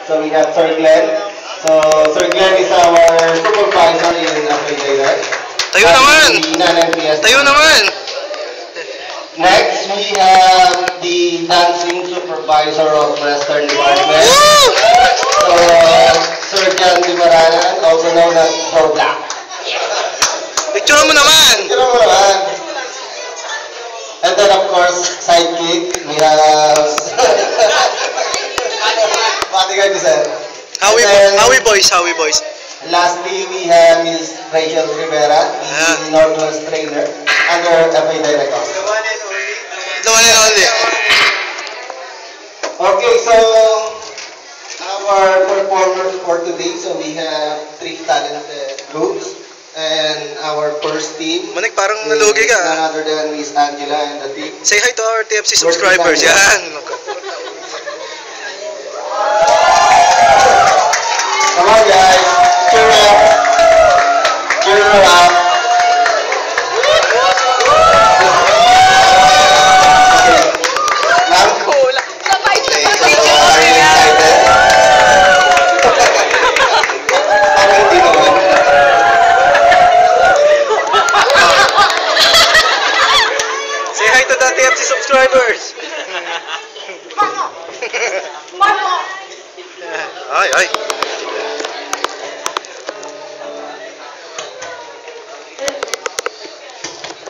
So we have Sir Glenn. So Sir Glenn is our supervisor in Affiliated. Tayo naman! Tayo naman! Next, we have the dancing supervisor of Western Department. So, Sir John Dimaranan, also known as Joe Black. Picture mo naman! Picture mo naman! And then, of course, sidekick, we have... Bodyguard is that? Howie boys. Lastly, we have Ms. Rachel Rivera, the Northwest trainer, under FA Director. The one and only. Okay, so our performers for today, so we have 3 talented groups, and our first team Manik, parang nalugi ka. none other than Miss Angela and the team. Say hi to our TFC subscribers. Yan. Come on, guys. Cheer up. Cheer up. Say hi to the TFC subscribers. Ay.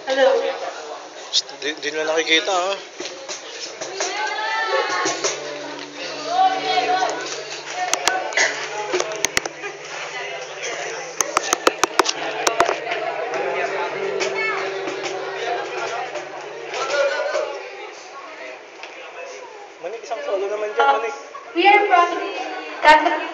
Hello. Di nila nakikita, ha? Manik, isang solo naman dyan, Manik. We are from Catholic.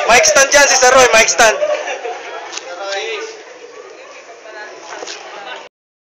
Mic stand dyan, si Sir Roy, mic stand.